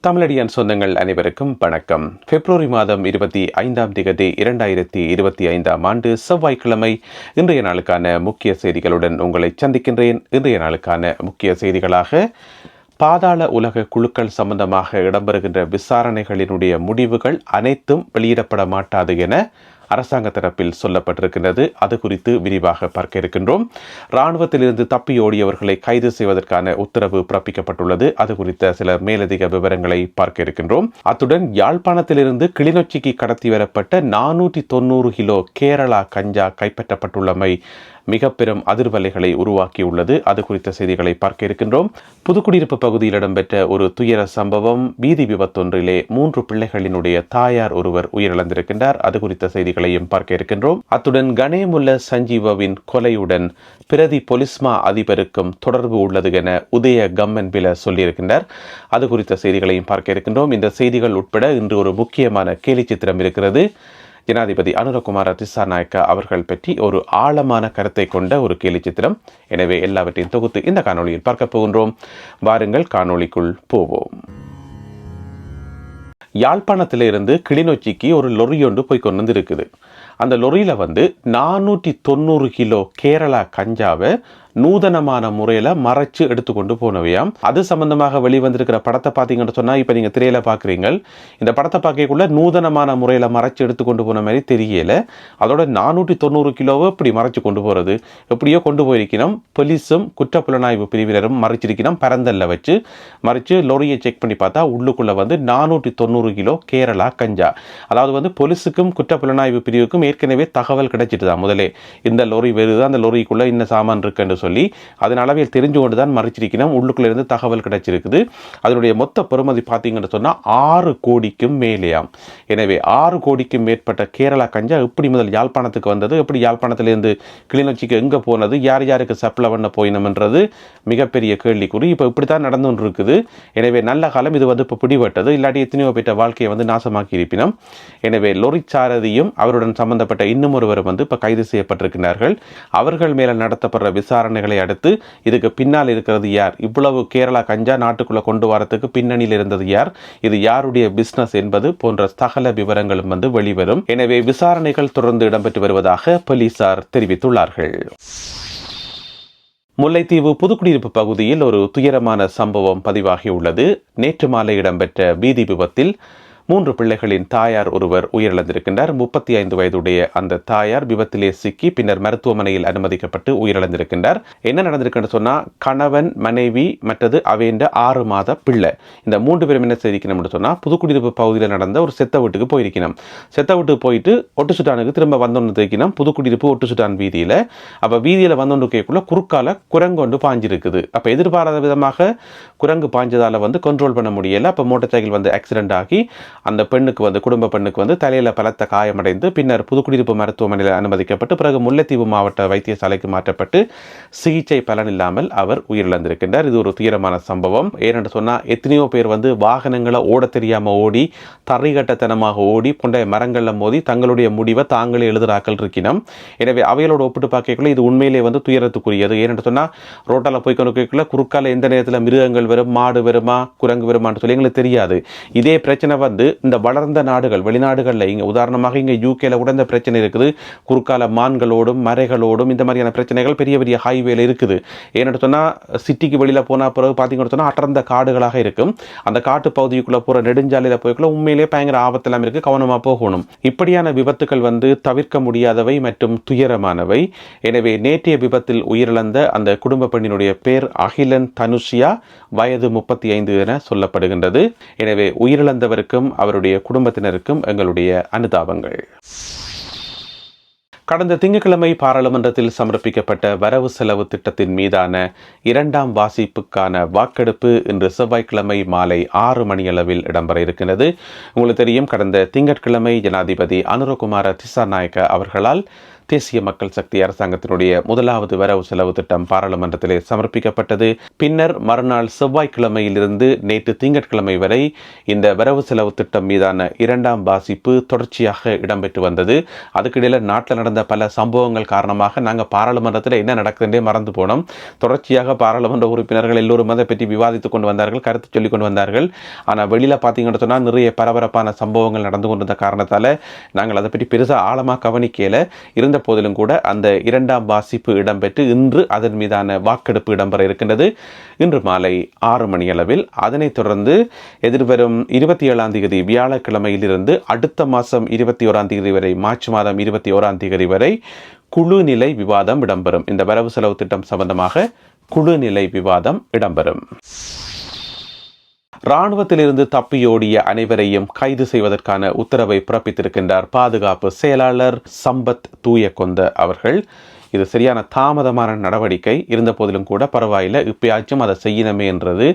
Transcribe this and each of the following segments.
தமிழடியான் சொந்தங்கள் அனைவருக்கும் வணக்கம். பிப்ரவரி மாதம் 25ஆம் தேதி 2025ஆம் ஆண்டு செவ்வாய்க்கிழமை இன்றைய நாளுக்கான முக்கிய செய்திகளுடன் உங்களை சந்திக்கின்றேன். இன்றைய நாளுக்கான முக்கிய செய்திகளாக பாதாள உலக குழுக்கள் சம்பந்தமாக இடம்பெறுகின்ற விசாரணைகளினுடைய முடிவுகள் அனைத்தும் வெளியிடப்பட மாட்டாது என அரசாங்க தரப்பில் சொல்லப்பட்டிருக்கின்றது. அது குறித்து விரிவாக பார்க்க இருக்கின்றோம். இராணுவத்திலிருந்து தப்பியோடியவர்களை கைது செய்வதற்கான உத்தரவு பிறப்பிக்கப்பட்டுள்ளது. அது குறித்த சில மேலதிக விவரங்களை பார்க்க இருக்கின்றோம். அத்துடன் யாழ்ப்பாணத்திலிருந்து கிளிநொச்சிக்கு கடத்தி வரப்பட்ட 490 கிலோ கேரளா கஞ்சா கைப்பற்றப்பட்டுள்ளமை மிக பெரும் அதிர்வலைகளை உருவாக்கியுள்ளது. அது குறித்த செய்திகளை பார்க்க இருக்கின்றோம். புதுக்குடியிருப்பு பகுதியில் இடம்பெற்ற ஒரு துயர சம்பவம். வீதி விபத்தொன்றிலே 3 பிள்ளைகளினுடைய தாயார் ஒருவர் உயிரிழந்திருக்கின்றார். அது குறித்த செய்திகளையும் பார்க்க இருக்கின்றோம். அத்துடன் கணேமுல்ல சஞ்சீவவின் கொலையுடன் பிரதி பொலிஸ்மா அதிபருக்கும் தொடர்பு உள்ளது என உதய கம்மன்பில சொல்லியிருக்கின்றார். அது குறித்த செய்திகளையும் பார்க்க இருக்கின்றோம். இந்த செய்திகள் உட்பட இன்று ஒரு முக்கியமான கேலி சித்திரம் இருக்கிறது. ஜனாதிபதி அனுரகுமார திசாநாயக்க அவர்கள் பற்றி ஒரு ஆழமான கருத்தை கொண்ட ஒரு கேலி சித்திரம். எனவே எல்லாவற்றையும் தொகுத்து இந்த காணொளியில் பார்க்க போகின்றோம். வாருங்கள் காணொளிக்குள் போவோம். யாழ்ப்பாணத்திலிருந்து கிளிநொச்சிக்கு ஒரு லொரி ஒன்று போய் கொண்டு இருக்குது. அந்த லொரியில 490 கிலோ கேரளா கஞ்சாவை நூதனமான முறையில் மறைச்சு எடுத்துக்கொண்டு போனவையாம். அது சம்பந்தமாக வெளிவந்திருக்கிற படத்தை பார்த்தீங்கன்னு சொன்னால், இப்போ நீங்கள் திரையில பார்க்குறீங்க. இந்த படத்தை பார்க்கக்குள்ள நூதனமான முறையில் மறைச்சு எடுத்துக்கொண்டு போன மாதிரி தெரியல. அதோட 490 கிலோவை இப்படி மறைச்சு கொண்டு போகிறது எப்படியோ கொண்டு போயிருக்கணும். போலீஸும் குற்றப்புலனாய்வு பிரிவினரும் மறைச்சிருக்கணும். பரந்தல்ல வச்சு மறைச்சு லொரியை செக் பண்ணி பார்த்தா உள்ளுக்குள்ள 490 கிலோ கேரளா கஞ்சா. அதாவது போலீஸுக்கும் குற்றப்புலனாய்வு பிரிவுக்கும் ஏற்கனவே தகவல் கிடைச்சிட்டுதான் முதலே இந்த லொரி வருது, அந்த லொரிக்குள்ள இன்ன சாமான் இருக்குன்னு சொல்லி அதனால தெரிஞ்சு கொண்டு தான் மறைச்சிருக்கணும். உள்ளுக்குள்ள இருந்து தகவல் கிடைச்சிருக்குது. அதனுடைய மொத்த பெறுமதி பார்த்தீங்கன்னு சொன்னா 6 கோடிக்கும் மேலேயாம். எனவே 6 கோடிக்கும் மேற்பட்ட கேரளா கஞ்சா எப்படி முதல் யாழ்ப்பாணத்துக்கு வந்தது, எப்படி யாழ்ப்பாணத்திலிருந்து கிளிநொச்சிக்கு எங்க போனது, யார் யாருக்கு சப்ளை பண்ண போயினம்ன்றது மிகப்பெரிய கேள்விக்குறி. இப்போ இப்படித்தான் நடந்து இருக்குது. எனவே நல்ல காலம் இது இப்போ பிடிபட்டது. இல்லாட்டி எத்தனையோ பேட்ட வாழ்க்கையை நாசமாக்கி இருப்பினோம். எனவே லொரி சாரதியும் அவருடன் சம்பந்தப்பட்ட இன்னும் ஒருவர் இப்போ கைது செய்யப்பட்டிருக்கிறார்கள். அவர்கள் மேல நடத்தப்படுற விசாரணைகளை அடுத்து இதுக்கு பின்னால் இருக்கிறது யார், இவ்வளவு கேரளா கஞ்சா நாட்டுக்குள்ள கொண்டு வரத்துக்கு பின்னணியில் இருந்தது யார், இது யாருடைய பிசினஸ் என்பது போன்ற சகல விவரங்களும் வெளிவரும். எனவே விசாரணைகள் தொடர்ந்து இடம்பெற்று வருவதாக போலீசார் தெரிவித்துள்ளார்கள். முல்லைத்தீவு புதுக்குடியிருப்பு பகுதியில் ஒரு துயரமான சம்பவம் பதிவாகியுள்ளது. நேற்று மாலை இடம்பெற்ற வீதி விபத்தில் 3 பிள்ளைகளின் தாயார் ஒருவர் உயிரிழந்திருக்கின்றார். 35 வயதுடைய அந்த தாயார் விபத்திலே சிக்கி பின்னர் மருத்துவமனையில் அனுமதிக்கப்பட்டு உயிரிழந்திருக்கின்றார். என்ன நடந்திருக்குன்னு சொன்னா, கணவன், மனைவி, மற்றது அவைண்ட 6 மாத பிள்ளை, இந்த 3 பேரும் என்ன செய்திக்கணும்னு சொன்னா, புதுக்குடியிருப்பு பகுதியில் நடந்த ஒரு செத்த வீட்டுக்கு போயிருக்கணும். செத்த வீட்டுக்கு போயிட்டு ஒட்டுசுட்டானுக்கு திரும்ப வந்தோன்னு தெரிக்கணும். புதுக்குடியிருப்பு ஒட்டுசுட்டான் வீதியில. அப்ப வீதியில வந்தோன்னு கேட்குள்ள குறுக்கால குரங்கொண்டு பாஞ்சிருக்குது. அப்ப எதிர்பாராத விதமாக குரங்கு பாஞ்சதால கண்ட்ரோல் பண்ண முடியல. அப்ப மோட்டார் சைக்கிள் ஆக்சிடென்ட் ஆகி அந்த பெண்ணுக்கு குடும்ப பெண்ணுக்கு தலையில பலத்த காயமடைந்து பின்னர் புதுக்குடியிருப்பு மருத்துவமனையில் அனுமதிக்கப்பட்டு பிறகு முல்லைத்தீவு மாவட்ட வைத்தியசாலைக்கு மாற்றப்பட்டு சிகிச்சை பலன் இல்லாமல் அவர் உயிரிழந்திருக்கின்றார். இது ஒரு துயரமான சம்பவம். ஏனென்று சொன்னா, எத்தனையோ பேர் வாகனங்களை ஓட தெரியாம ஓடி, தறிகட்டத்தனமாக ஓடி, கொண்ட மரங்கள்ல மோதி தங்களுடைய முடிவை தாங்களே எழுதுறாக்கள் இருக்கணும். எனவே அவைகளோட ஒப்பிட்டு பார்க்கக்குள்ள இது உண்மையிலே துயரத்துக்குரியது. ஏனென்று சொன்னா, ரோட்டால போய் கொண்டு குறுக்கால எந்த நேரத்தில் மிருகங்கள் வரும், மாடு வருமா, குரங்கு வருமானு சொல்லி எங்களுக்கு தெரியாது. இதே பிரச்சனை இந்த வளர்ந்த நாடுகள், வெளிநாடுகளில் இங்கே உதாரணமாக இங்கே யூகேல கூட இந்த பிரச்சனை இருக்குது. குறுக்கால மான்களோடும் மரைகளோடும் இந்த மாதிரியான பிரச்சனைகள் பெரிய பெரிய ஹைவேல இருக்குது. ஏன்னு சொன்னால், சிட்டிக்கு வெளியில் போனால் பிறகு பார்த்தீங்கன்னு சொன்னால் அடர்ந்த காடுகளாக இருக்கும். அந்த காட்டு பகுதிக்குள்ளே போகிற நெடுஞ்சாலையில் போய்க்குள்ள உண்மையிலே பயங்கர ஆபத்தெல்லாம் இருக்குது. கவனமாக போகணும். இப்படியான விபத்துக்கள் தவிர்க்க முடியாதவை மற்றும் துயரமானவை. எனவே நேற்றைய விபத்தில் உயிரிழந்த அந்த குடும்ப பெண்ணினுடைய பேர் அகிலன் தனுஷியா, வயது 35 என சொல்லப்படுகின்றது. எனவே உயிரிழந்தவருக்கும் அவருடைய குடும்பத்தினருக்கும் எங்களுடைய அனுதாபங்கள். கடந்த திங்கட்கிழமை பாராளுமன்றத்தில் சமர்ப்பிக்கப்பட்ட வரவு செலவு திட்டத்தின் மீதான 2ஆம் வாசிப்புக்கான வாக்கெடுப்பு இன்று செவ்வாய்க்கிழமை மாலை 6 மணியளவில் இடம்பெற இருக்கிறது. உங்களுக்கு தெரியும், கடந்த திங்கட்கிழமை ஜனாதிபதி அனுரகுமார திசாநாயக்க அவர்களால் தேசிய மக்கள் சக்தி அரசாங்கத்தினுடைய முதலாவது வரவு செலவு திட்டம் பாராளுமன்றத்திலே சமர்ப்பிக்கப்பட்டது. பின்னர் மறுநாள் செவ்வாய்க்கிழமையிலிருந்து நேற்று திங்கட்கிழமை வரை இந்த வரவு செலவு திட்டம் மீதான இரண்டாம் வாசிப்பு தொடர்ச்சியாக இடம்பெற்று வந்தது. அதுக்கிடையில் நாட்டில் நடந்த பல சம்பவங்கள் காரணமாக நாங்கள் பாராளுமன்றத்தில் என்ன நடக்குதுன்றே மறந்து போனோம். தொடர்ச்சியாக பாராளுமன்ற உறுப்பினர்கள் எல்லோரும் அதை பற்றி விவாதித்துக் கொண்டு வந்தார்கள், கருத்து சொல்லிக் கொண்டு வந்தார்கள். ஆனால் வெளியில் பார்த்தீங்கன்னு சொன்னால் நிறைய பரபரப்பான சம்பவங்கள் நடந்து கொண்டிருந்த காரணத்தால் நாங்கள் அதை பற்றி பெருசாக ஆழமாக கவனிக்கல. இருந்த போதிலும் கூட அந்த இரண்டாம் வாசிப்பு இடம்பெற்று இன்று அதன் மீதான வாக்கெடுப்பு இடம்பெற இருக்கின்றது. இன்று மாலை 6 மணி அளவில். அதனைத் தொடர்ந்து எதிர்வரும் 27ஆம் தேதி வியாழக்கிழமையிலிருந்து அடுத்த மாதம் 21ஆம் தேதி வரை, மார்ச் மாதம் 21ஆம் தேதி வரை குழு நிலை விவாதம் இடம்பெறும். இந்த வரவு செலவு திட்டம் சம்பந்தமாக குழு நிலை விவாதம் இடம்பெறும். இராணுவத்திலிருந்து தப்பியோடிய அனைவரையும் கைது செய்வதற்கான உத்தரவை பிறப்பித்திருக்கின்றார் பாதுகாப்பு செயலாளர் சம்பத் தூயகொந்த அவர்கள். இது சரியான தாமதமான நடவடிக்கை. இருந்த போதிலும் கூட பரவாயில்லை, இப்பயாச்சும் அதை செய்யணுமே என்றது.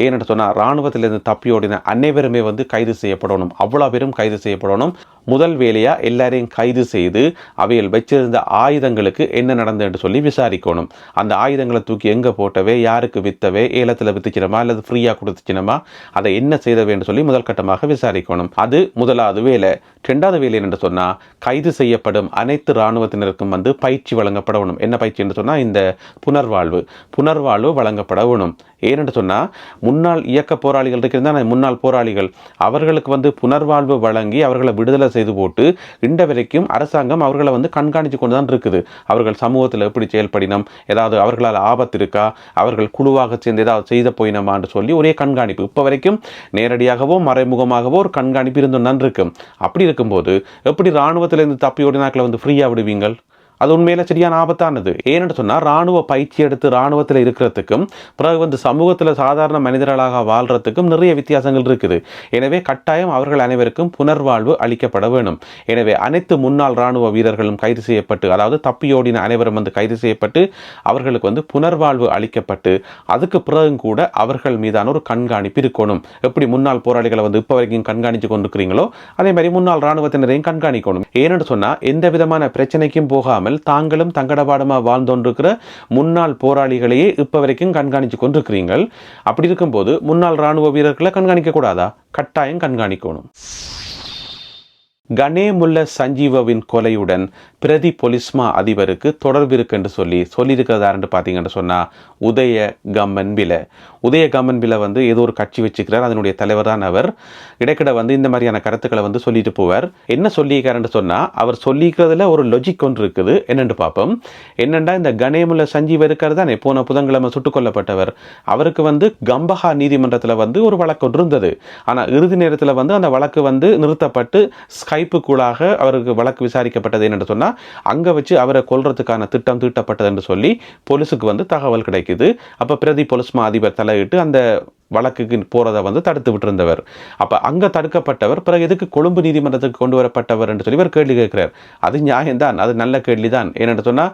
ஏனென்று சொன்னால் இராணுவத்திலிருந்து தப்பியோடின அனைவருமே கைது செய்யப்படணும். அவ்வளோ பேரும் கைது செய்யப்படணும். முதல் வேலையாக எல்லாரையும் கைது செய்து அவையில் வச்சிருந்த ஆயுதங்களுக்கு என்ன நடந்தது என்று சொல்லி விசாரிக்கணும். அந்த ஆயுதங்களை தூக்கி எங்கே போட்டவே, யாருக்கு வித்தவே, ஏலத்தில் வித்துச்சினமா அல்லது ஃப்ரீயாக கொடுத்துச்சினமா, அதை என்ன செய்தவே என்று சொல்லி முதல் கட்டமாக விசாரிக்கணும். அது முதலாவது வேலை. 2வது வேலை என்று சொன்னால் கைது செய்யப்படும் அனைத்து இராணுவத்தினருக்கும் பயிற்சி வழங்கப்படணும். என்ன பயிற்சி என்று சொன்னால் இந்த புனர்வாழ்வு வழங்கப்பட வேணும். ஏனென்று சொன்னால் முன்னாள் இயக்க போராளிகள் இருக்கிறதா, முன்னாள் போராளிகள் அவர்களுக்கு புனர்வாழ்வு வழங்கி அவர்களை விடுதலை செய்து போட்டு இன்ற வரைக்கும் அரசாங்கம் அவர்களை கண்காணித்து கொண்டு தான் இருக்குது. அவர்கள் சமூகத்தில் எப்படி செயல்படினோம், ஏதாவது அவர்களால் ஆபத்து இருக்கா, அவர்கள் குழுவாக சேர்ந்து ஏதாவது செய்த போயினமான்னு சொல்லி ஒரே கண்காணிப்பு. இப்போ வரைக்கும் நேரடியாகவோ மறைமுகமாகவோ ஒரு கண்காணிப்பு இருந்தும் இருக்கும். அப்படி இருக்கும்போது எப்படி இராணுவத்திலிருந்து தப்பியோடினாக்களை ஃப்ரீயாக விடுவீங்கள்? அது உண்மையில சரியான ஆபத்தானது. ஏன்னு சொன்னால் இராணுவ பயிற்சி எடுத்து இராணுவத்தில் இருக்கிறதுக்கும் பிறகு சமூகத்தில் சாதாரண மனிதர்களாக வாழ்றதுக்கும் நிறைய வித்தியாசங்கள் இருக்குது. எனவே கட்டாயம் அவர்கள் அனைவருக்கும் புனர்வாழ்வு அளிக்கப்பட வேணும். எனவே அனைத்து முன்னாள் இராணுவ வீரர்களும் கைது செய்யப்பட்டு, அதாவது தப்பியோடின அனைவரும் கைது செய்யப்பட்டு அவர்களுக்கு புனர்வாழ்வு அளிக்கப்பட்டு அதுக்கு பிறகும் கூட அவர்கள் மீதான ஒரு கண்காணிப்பு இருக்கணும். எப்படி முன்னாள் போராளிகளை இப்போ வரைக்கும் கண்காணித்து கொண்டிருக்கிறீங்களோ அதே மாதிரி முன்னாள் இராணுவத்தினரையும் கண்காணிக்கணும். ஏன்னு சொன்னால் எந்த விதமான பிரச்சனைக்கும் போகாமல் தாங்களும் தங்கடபாடமா வாழ்ந்தோன்றிருக்கிற முன்னாள் போராளிகளையே இப்ப வரைக்கும் கண்காணிச்சு கொண்டிருக்கிறீர்கள். அப்படி இருக்கும்போது முன்னாள் இராணுவ வீரர்களை கண்காணிக்க கூடாதா? கட்டாயம் கண்காணிக்கணும். கணேமுல்ல சஞ்சீவவின் கொலையுடன் பிரதி பொலிஸ்மா அதிபருக்கு தொடர்பு இருக்கு என்று சொல்லியிருக்கிறதாரு பார்த்தீங்கன்னு சொன்னால் உதய கம்மன்பில ஏதோ ஒரு கட்சி வச்சுக்கிறார். அதனுடைய தலைவர் தான் அவர். இடைக்கிட இந்த மாதிரியான கருத்துக்களை சொல்லிட்டு போவார். என்ன சொல்லியிருக்காருன்னு சொன்னால் அவர் சொல்லிக்கிறதுல ஒரு லொஜிக் ஒன்று இருக்குது. என்னென்று பார்ப்போம். என்னென்னா இந்த கணேமுல்ல சஞ்சீவ் இருக்கார் தானே, போன புதன்கிழமை சுட்டுக் கொல்லப்பட்டவர். அவருக்கு கம்பஹா நீதிமன்றத்தில் ஒரு வழக்கு ஒன்று இருந்தது. ஆனால் இறுதி நேரத்தில் அந்த வழக்கு நிறுத்தப்பட்டு ஸ்கைப்புக்குள்ளாக அவருக்கு வழக்கு விசாரிக்கப்பட்டது. என்று சொன்னால் அங்க வச்சு அவரை கொல்றதுக்கான திட்டம் தீட்டப்பட்டது என்று சொல்லி போலீஸுக்கு தகவல் கிடைக்குது. அப்ப பிரதி பொலிஸ்மா அதிபர் தலையிட்டு அந்த வழக்குக்கு போறதை தடுத்து விட்டிருந்தவர். அப்ப அங்க தடுக்கப்பட்டவர் பிறகு எதுக்கு கொழும்பு நீதிமன்றத்துக்கு கொண்டு வரப்பட்டவர் என்று சொல்லி இவர் கேள்வி கேட்கிறார். அது நியாயம்தான், அது நல்ல கேள்விதான். ஏன்னு சொன்னா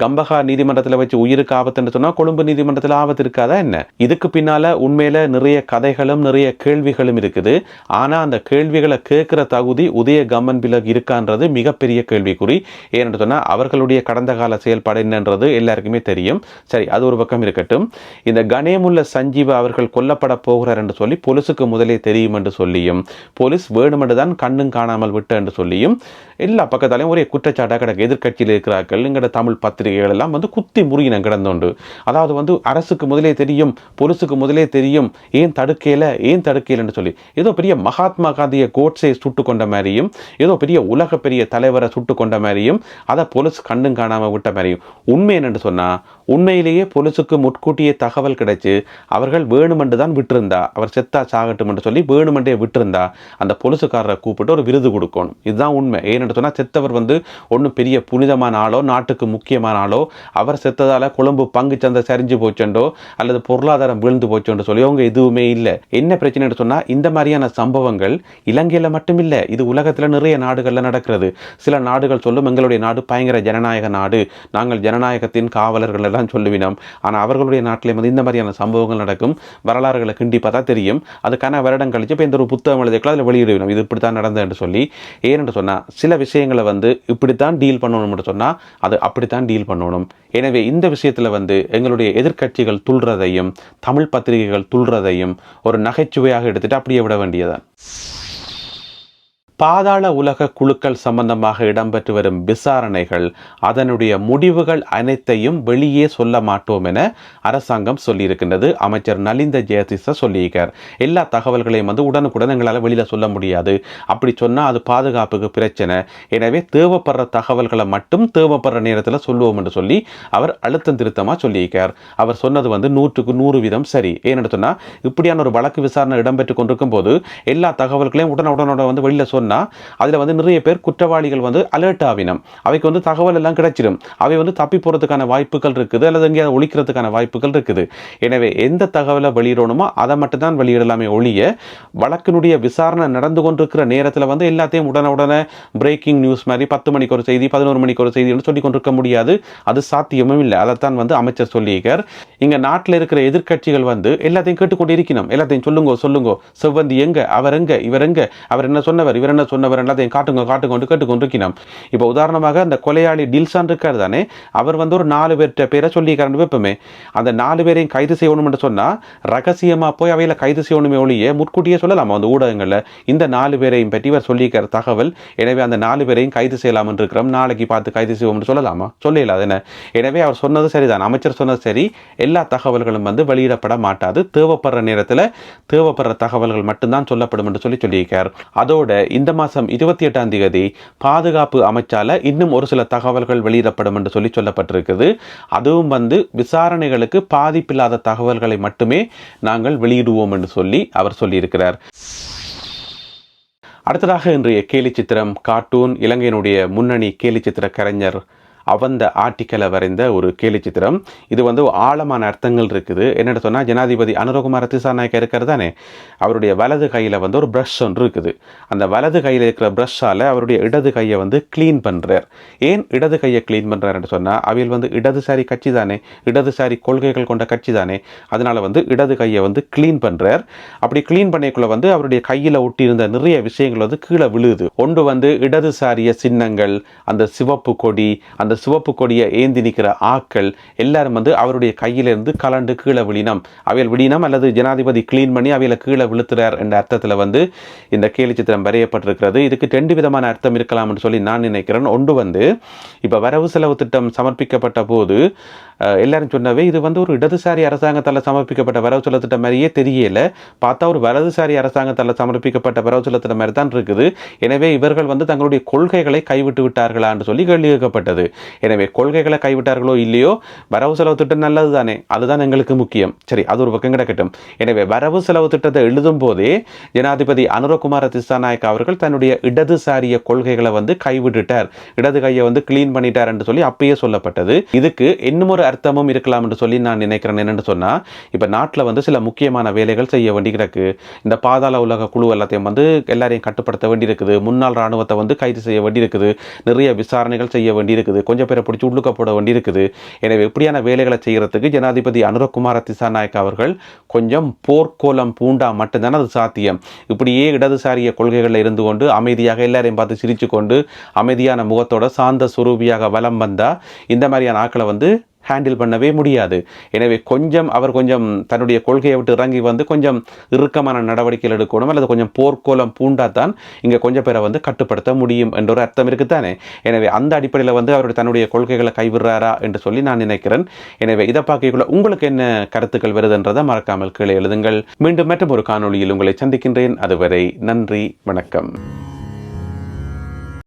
கம்பஹா நீதிமன்றத்தில் வச்சு உயிருக்கு ஆபத்து என்று சொன்னா கொழும்பு நீதிமன்றத்தில் ஆபத்து இருக்காதா என்ன? இதுக்கு பின்னால உண்மையில நிறைய கதைகளும் நிறைய கேள்விகளும் இருக்குது. ஆனா அந்த கேள்விகளை கேட்கிற தகுதி உதய கம்மன்பிலக்கு இருக்கான்றது மிகப்பெரிய கேள்விக்குறி. ஏன்னு சொன்னா அவர்களுடைய கடந்த கால செயல்பாடு என்னன்றது எல்லாருக்குமே தெரியும். சரி, அது ஒரு பக்கம் இருக்கட்டும். இந்த கணேமுல்ல சஞ்சீவ அவர்கள் கொல்லப்பட போகிறார் என்று சொல்லி போலீஸுக்கு முதலே தெரியும் என்று சொல்லியும் போலீஸ் வேணுமென்று தான் கண்ணும் காணாமல் விட்டு என்று சொல்லியும் எல்லா பக்கத்தாலையும் ஒரே குற்றச்சாட்டாக கிடக்கு. எதிர்கட்சியில் இருக்கிறார்கள், எங்களோட தமிழ் பத்திரிகைகள் எல்லாம் குத்தி முறியினம் கிடந்தோண்டு. அதாவது அரசுக்கு முதலே தெரியும், போலீஸுக்கு முதலே தெரியும், ஏன் தடுக்கல என்று சொல்லி ஏதோ பெரிய மகாத்மா காந்தியை கோட்ஸை சுட்டு கொண்ட மாதிரியும் ஏதோ பெரிய உலக பெரிய தலைவரை சுட்டு கொண்ட மாதிரியும் அதை போலீஸ் கண்ணும் காணாமல் விட்ட மாதிரியும். உண்மை என்னென்று சொன்னா உண்மையிலேயே போலீஸுக்கு முன்கூட்டியே தகவல் கிடைச்சு அவர்கள் வேணுமென்று தான் விட்டிருந்தா, அவர் செத்தா சாகட்டும் என்று சொல்லி வேணுமென்றே விட்டிருந்தா அந்த போலீஸுக்காரரை கூப்பிட்டு ஒரு விருது கொடுக்கணும். இதுதான் உண்மை. ஏன்னு சொன்னா செத்தவர் ஒன்றும் பெரிய புனிதமான ஆளோ நாட்டுக்கு முக்கியமான ஆளோ, அவர் செத்ததால கொழும்பு பங்கு சந்தை சரிஞ்சு போச்சோண்டோ அல்லது பொருளாதாரம் வீழ்ந்து போச்சோன்னு சொல்லி அவங்க எதுவுமே இல்லை. என்ன பிரச்சனை சொன்னா இந்த மாதிரியான சம்பவங்கள் இலங்கையில மட்டும் இல்லை, இது உலகத்துல நிறைய நாடுகள்ல நடக்கிறது. சில நாடுகள் சொல்லும் எங்களுடைய நாடு பயங்கர ஜனநாயக நாடு, நாங்கள் ஜனநாயகத்தின் காவலர்கள் என்றெல்லாம் சொல்லுவினோம். ஆனால் அவர்களுடைய நாட்டிலே வந்து இந்த மாதிரியான சம்பவங்கள் நடக்கும். வரலாறுகளை கிண்டி பார்த்தா தெரியும். அதுக்கான வருடம் கழிச்சு இப்போ இந்த ஒரு புத்தகம் எழுதிக்கலாம் அதில் வெளியிடுவினோம், இது இப்படித்தான் நடந்தது என்று சொல்லி. ஏனென்று சொன்னால் சில விஷயங்களை வந்து இப்படித்தான் டீல் பண்ணணும் என்று சொன்னால் அது அப்படித்தான் டீல் பண்ணணும். எனவே இந்த விஷயத்தில் வந்து எங்களுடைய எதிர்க்கட்சிகள் துள்றதையும் தமிழ் பத்திரிகைகள் துள்றதையும் ஒரு நகைச்சுவையாக எடுத்துட்டு அப்படியே விட வேண்டியதான். பாதாள உலக குழுக்கள் சம்பந்தமாக இடம்பெற்று வரும் விசாரணைகள் அதனுடைய முடிவுகள் அனைத்தையும் வெளியே சொல்ல மாட்டோம் என அரசாங்கம் சொல்லியிருக்கின்றது. அமைச்சர் நலிந்த ஜெயதிச சொல்லியிருக்கார். எல்லா தகவல்களையும் வந்து உடனுக்குடன் எங்களால் வெளியில் சொல்ல முடியாது, அப்படி சொன்னால் அது பாதுகாப்புக்கு பிரச்சனை, எனவே தேவைப்படுற தகவல்களை மட்டும் தேவைப்படுற நேரத்தில் சொல்லுவோம் என்று சொல்லி அவர் அழுத்தம் திருத்தமாக சொல்லியிருக்கார். அவர் சொன்னது வந்து 100% சரி. ஏன்னு சொன்னால் இப்படியான ஒரு வழக்கு விசாரணை இடம்பெற்று கொண்டிருக்கும் போது எல்லா தகவல்களையும் உடனுடனோட வந்து வெளியில் சொன்னால் அதில் வந்து நிறைய பேர் குற்றவாளிகள் வந்து அலர்ட் ஆவினம், அவைக்கு வந்து தகவல் எல்லாம் கிடைச்சிடும், அவை வந்து தப்பி போகிறதுக்கான வாய்ப்புகள் இருக்குது அல்லது எங்கேயாவது ஒழிக்கிறதுக்கான வாய்ப்புகள் இருக்குது. எனவே எந்த தகவலை வெளியிடணுமோ அதை மட்டும் தான் வெளியிடலாமே ஒழிய வழக்கினுடைய விசாரணை நடந்து கொண்டிருக்கிற நேரத்தில் வந்து எல்லாத்தையும் உடனே பிரேக்கிங் நியூஸ் மாதிரி 10 மணிக்கு ஒரு செய்தி 11 மணிக்கு ஒரு செய்தி சொல்லி கொண்டிருக்க முடியாது. அது சாத்தியமும் இல்லை. அதைத்தான் வந்து அமைச்சர் சொல்லியிருக்கார். இங்கே நாட்டில் இருக்கிற எதிர்க்கட்சிகள் வந்து எல்லாத்தையும் கேட்டுக்கொண்டு இருக்கணும். எல்லாத்தையும் சொல்லுங்க, செவ்வந்தி எங்க, அவர் எங்க, இவர் எங்க, அவர் என்ன சொன்னவர், இவர் என்ன சொன்னவர், எல்லாத்தையும் காட்டுங்க கேட்டுக்கொண்டிருக்கணும். இப்போ உதாரணமாக அந்த கொலையாளி டில்சான் இருக்கார் தானே, அவர் வந்து ஒரு 4 பேர்கிட்ட பேரை சொல்லியிருக்காருன்னு வைப்போமே, அந்த 4 பேரையும் கைது செய்யணும் என்று சொன்னால் ரகசியமாக போய் அவையில் கைது செய்யணுமே ஒழிய முற்கூட்டியே சொல்லலாமா அந்த ஊடகங்களில் இந்த 4 பேரையும் பற்றி இவர் சொல்லியிருக்கிற தகவல், எனவே அந்த 4 பேரையும் கைது செய்யலாம் என்று இருக்கிறோம், நாளைக்கு பார்த்து கைது செய்வோம்னு சொல்லலாமா? சொல்லல. என்ன, எனவே அவர் சொன்னது சரிதான், அமைச்சர் சொன்னது சரி. எல்லா தகவல்களும் வந்து வெளியிடப்பட மாட்டாது, தேவைப்படுற நேரத்தில் தேவைப்படுற தகவல்கள் மட்டும்தான் சொல்லப்படும் என்று சொல்லியிருக்கார். அதோட இந்த மாதம் 28ஆம் தேதி பாதுகாப்பு அமைச்சால இன்னும் ஒரு சில தகவல்கள் வெளியிடப்படும் என்று சொல்லப்பட்டிருக்குது. அதுவும் வந்து விசாரணைகளுக்கு பாதிப்பில்லாத தகவல்களை மட்டுமே நாங்கள் வெளியிடுவோம் என்று சொல்லி அவர் சொல்லியிருக்கிறார். அடுத்ததாக இன்றைய கேலி சித்திரம் கார்ட்டூன் இலங்கையினுடைய முன்னணி கேலி சித்திர கலைஞர் அவந்த ஆர்டிக்கலை வரைந்த ஒரு கேலி சித்திரம். இது வந்து ஆழமான அர்த்தங்கள் இருக்குது. என்னென்னு சொன்னால் ஜனாதிபதி அனுரகுமார திசாநாயக்க இருக்கிறது தானே, அவருடைய வலது கையில் வந்து ஒரு ப்ரஷ் ஒன்று இருக்குது. அந்த வலது கையில் இருக்கிற ப்ரஷ்ஷால் அவருடைய இடது கையை வந்து க்ளீன் பண்ணுறார். ஏன் இடது கையை க்ளீன் பண்ணுறாருன்னு சொன்னால் அவையில் வந்து இடதுசாரி கட்சி தானே, இடதுசாரி கொள்கைகள் கொண்ட கட்சி தானே, அதனால் வந்து இடது கையை வந்து க்ளீன் பண்ணுறார். அப்படி க்ளீன் பண்ணிக்குள்ள வந்து அவருடைய கையில் ஒட்டியிருந்த நிறைய விஷயங்கள் வந்து கீழே விழுது. ஒன்று வந்து இடதுசாரிய சின்னங்கள், அந்த சிவப்பு கொடி, அந்த சிவப்பு கொடியை ஏந்தி நிற்கிற ஆக்கள் எல்லாரும் வந்து அவருடைய கையிலிருந்து கலண்டு கீழே விழினம், அவையில் விழினம் அல்லது ஜனாதிபதி கிளீன் பண்ணி அவையில் கீழே விழுத்துறார் என்ற அர்த்தத்தில் வந்து இந்த கேலி சித்திரம் வரையப்பட்டிருக்கிறது. இதுக்கு 2 விதமான அர்த்தம் இருக்கலாம் என்று சொல்லி நான் நினைக்கிறேன். ஒன்று வந்து இப்போ வரவு செலவு திட்டம் சமர்ப்பிக்கப்பட்ட போது எல்லாரும் சொன்னவே இது வந்து ஒரு இடதுசாரி அரசாங்கத்தால் சமர்ப்பிக்கப்பட்ட வரவு செலவு திட்டம் மாதிரியே தெரியல, பார்த்தா ஒரு வலதுசாரி அரசாங்கத்தால் சமர்ப்பிக்கப்பட்ட வரவு செலவு திட்டம் மாதிரி தான் இருக்குது. எனவே இவர்கள் வந்து தங்களுடைய கொள்கைகளை கைவிட்டு விட்டார்களா என்று சொல்லி கேள்வி கேட்கப்பட்டது. எனவே கொள்கைகளை கைவிட்டார்களோ இல்லையோ வரவு செலவு திட்டம் நல்லது தானே, அதுதான் எங்களுக்கு முக்கியம். சரி, அது ஒரு பக்கம் கிடக்கட்டும். எனவே வரவு செலவு திட்டத்தை எழுதும் போதே ஜனாதிபதி அனுரகுமார திசாநாயக்க அவர்கள் தன்னுடைய இடதுசாரிய கொள்கைகளை வந்து கைவிட்டுட்டார், இடது கையை வந்து கிளீன் பண்ணிட்டார் என்று சொல்லி அப்பயே சொல்லப்பட்டது. இதுக்கு இன்னும் ஒரு அர்த்தமும் இருக்கலாம் என்று சொல்லி நான் நினைக்கிறேன். என்னென்னு சொன்னால் இப்போ நாட்டில் வந்து சில முக்கியமான வேலைகள் செய்ய வேண்டி கிடக்கு. இந்த பாதாள உலக குழு எல்லாத்தையும் வந்து எல்லாரையும் கட்டுப்படுத்த வேண்டியிருக்குது, முன்னாள் இராணுவத்தை வந்து கைது செய்ய வேண்டியிருக்குது, நிறைய விசாரணைகள் செய்ய வேண்டியிருக்குது, கொஞ்சம் பேரை பிடிச்சி உள்ளுக்க போட வேண்டியிருக்குது. எனவே இப்படியான வேலைகளை செய்கிறதுக்கு ஜனாதிபதி அனுரகுமார திசாநாயக்க அவர்கள் கொஞ்சம் போர்க்கோலம் பூண்டா மட்டும்தான் அது சாத்தியம். இப்படியே இடதுசாரிய கொள்கைகளில் இருந்து கொண்டு அமைதியாக எல்லாரையும் பார்த்து சிரித்து கொண்டு அமைதியான முகத்தோட சாந்த சுரூபியாக வலம் வந்தால் இந்த மாதிரியான ஆக்களை வந்து ஹேண்டில் பண்ணவே முடியாது. எனவே அவர் கொஞ்சம் தன்னுடைய கொள்கையை விட்டு இறங்கி வந்து கொஞ்சம் இறுக்கமான நடவடிக்கைகள் எடுக்கணும், அல்லது கொஞ்சம் போர்க்கோலம் பூண்டாத்தான் இங்கே கொஞ்சம் பேரை வந்து கட்டுப்படுத்த முடியும் என்ற ஒரு அர்த்தம் இருக்குத்தானே. எனவே அந்த அடிப்படையில் வந்து அவருடைய தன்னுடைய கொள்கைகளை கைவிடுறாரா என்று சொல்லி நான் நினைக்கிறேன். எனவே இதை பார்க்கக்குள்ள உங்களுக்கு என்ன கருத்துக்கள் வருதுன்றதை மறக்காமல் கீழே எழுதுங்கள். மீண்டும் மற்றும் ஒரு காணொளியில் உங்களை சந்திக்கின்றேன். அதுவரை நன்றி, வணக்கம்.